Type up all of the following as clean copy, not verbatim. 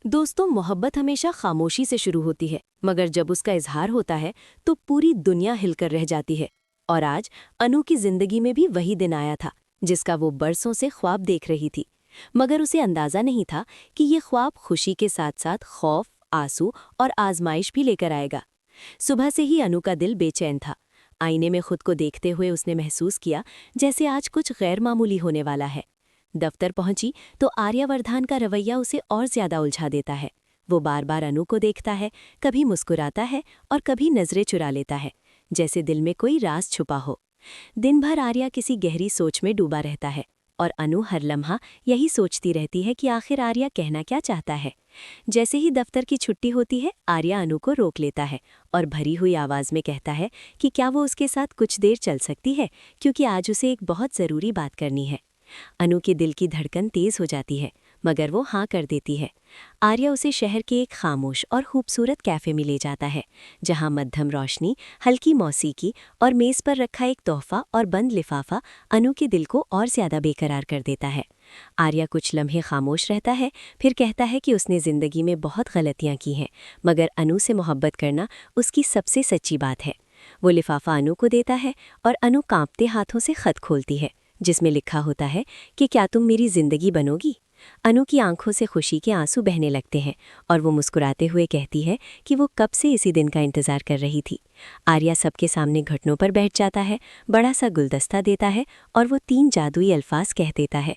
दोस्तों, मोहब्बत हमेशा खामोशी से शुरू होती है, मगर जब उसका इजहार होता है तो पूरी दुनिया हिलकर रह जाती है। और आज अनु की जिंदगी में भी वही दिन आया था जिसका वो बरसों से ख्वाब देख रही थी। मगर उसे अंदाजा नहीं था कि ये ख्वाब खुशी के साथ साथ खौफ, आंसू और आजमाइश भी लेकर आएगा। सुबह से ही अनु का दिल बेचैन था। आईने में खुद को देखते हुए उसने महसूस किया जैसे आज कुछ गैर मामूली होने वाला है। दफ्तर पहुंची तो आर्यवर्धन का रवैया उसे और ज्यादा उलझा देता है। वो बार बार अनु को देखता है, कभी मुस्कुराता है और कभी नजरें चुरा लेता है, जैसे दिल में कोई राज छुपा हो। दिन भर आर्या किसी गहरी सोच में डूबा रहता है और अनु हर लम्हा यही सोचती रहती है कि आखिर आर्या कहना क्या चाहता है। जैसे ही दफ्तर की छुट्टी होती है, आर्या अनु को रोक लेता है और भरी हुई आवाज में कहता है कि क्या वो उसके साथ कुछ देर चल सकती है, क्योंकि आज उसे एक बहुत ज़रूरी बात करनी है। अनु के दिल की धड़कन तेज हो जाती है, मगर वो हाँ कर देती है। आर्या उसे शहर के एक खामोश और खूबसूरत कैफे में ले जाता है, जहाँ मध्यम रोशनी, हल्की मौसीकी और मेज पर रखा एक तोहफा और बंद लिफाफा अनु के दिल को और ज्यादा बेकरार कर देता है। आर्या कुछ लम्हे खामोश रहता है, फिर कहता है कि उसने जिंदगी में बहुत गलतियां की हैं, मगर अनु से मोहब्बत करना उसकी सबसे सच्ची बात है। वो लिफाफा अनु को देता है और अनु कांपते हाथों से खत खोलती है, जिसमें लिखा होता है कि क्या तुम मेरी जिंदगी बनोगी। अनु की आंखों से खुशी के आंसू बहने लगते हैं और वो मुस्कुराते हुए कहती है कि वो कब से इसी दिन का इंतजार कर रही थी। आर्या सबके सामने घुटनों पर बैठ जाता है, बड़ा सा गुलदस्ता देता है और वो 3 जादुई अल्फाज कह देता है।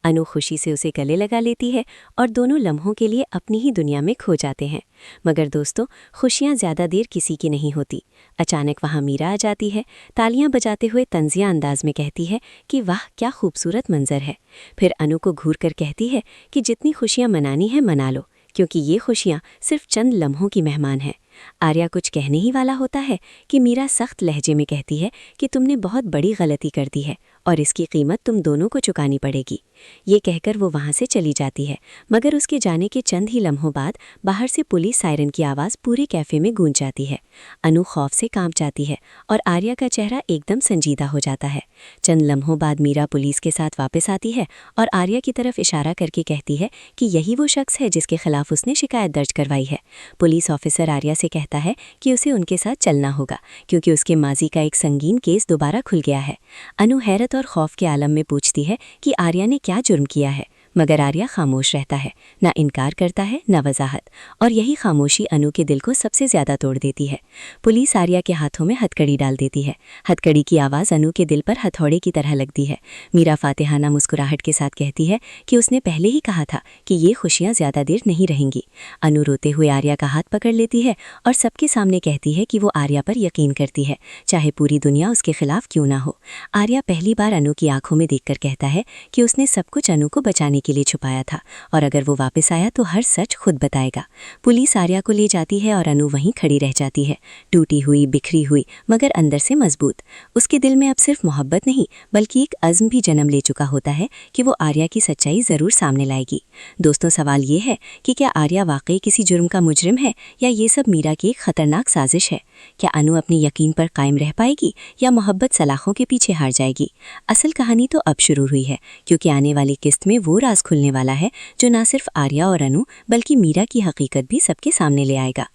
अनु खुशी से उसे गले लगा लेती है और दोनों लम्हों के लिए अपनी ही दुनिया में खो जाते हैं। मगर दोस्तों, खुशियाँ ज़्यादा देर किसी की नहीं होती। अचानक वहाँ मीरा आ जाती है, तालियां बजाते हुए तंजिया अंदाज में कहती है कि वाह क्या खूबसूरत मंजर है। फिर अनु को घूर कर कहती है कि जितनी खुशियाँ मनानी है मना लो, क्योंकि ये खुशियाँ सिर्फ चंद लम्हों की मेहमान हैं। आर्या कुछ कहने ही वाला होता है कि मीरा सख्त लहजे में कहती है कि तुमने बहुत बड़ी गलती कर दी है और इसकी कीमत तुम दोनों को चुकानी पड़ेगी। ये कहकर वो वहाँ से चली जाती है, मगर उसके जाने के चंद ही लम्हों बाद बाहर से पुलिस सायरन की आवाज़ पूरे कैफे में गूंज जाती है। अनु खौफ से कांप जाती है और आर्या का चेहरा एकदम संजीदा हो जाता है। चंद लम्हों बाद मीरा पुलिस के साथ वापस आती है और आर्या की तरफ इशारा करके कहती है कि यही वो शख्स है जिसके खिलाफ उसने शिकायत दर्ज करवाई है। पुलिस ऑफिसर आर्या से कहता है कि उसे उनके साथ चलना होगा, क्योंकि उसके माजी का एक संगीन केस दोबारा खुल गया है। अनु हैरत और खौफ के आलम में पूछती है कि आर्या ने क्या जुर्म किया है, मगर आर्या खामोश रहता है, ना इनकार करता है ना वजाहत, और यही खामोशी अनु के दिल को सबसे ज्यादा तोड़ देती है। पुलिस आर्या के हाथों में हथकड़ी डाल देती है। हथकड़ी की आवाज़ अनु के दिल पर हथौड़े की तरह लगती है। मीरा फातिहाना मुस्कुराहट के साथ कहती है कि उसने पहले ही कहा था कि ये खुशियाँ ज़्यादा देर नहीं रहेंगी। अनु रोते हुए आर्या का हाथ पकड़ लेती है और सबके सामने कहती है कि वो आर्या पर यकीन करती है, चाहे पूरी दुनिया उसके खिलाफ क्यों ना हो। आर्या पहली बार अनु की आंखों में देखकर कहता है कि उसने सब कुछ अनु को बचाने के लिए छुपाया था, और अगर वो वापस आया तो हर सच खुद बताएगा। पुलिस आर्या को ले जाती है और अनु वहीं खड़ी रह जाती है, टूटी हुई, बिखरी हुई, मगर अंदर से मजबूत। उसके दिल में अब सिर्फ मोहब्बत नहीं बल्कि एक अज़्म भी जन्म ले चुका होता है कि वो आर्या की सच्चाई ज़रूर सामने लाएगी। दोस्तों, सवाल ये है कि क्या आर्या वाकई किसी जुर्म का मुजरिम है या ये सब मीरा की एक खतरनाक साजिश है? क्या अनु अपनी यकीन पर कायम रह पाएगी या मोहब्बत सलाखों के पीछे हार जाएगी? असल कहानी तो अब शुरू हुई है, क्योंकि आने वाली किस्त में वो राज खुलने वाला है जो ना सिर्फ आर्या और अनु बल्कि मीरा की हकीकत भी सबके सामने ले आएगा।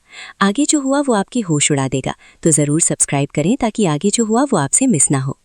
आगे जो हुआ वो आपकी होश उड़ा देगा, तो ज़रूर सब्सक्राइब करें ताकि आगे जो हुआ वो आपसे मिस ना हो।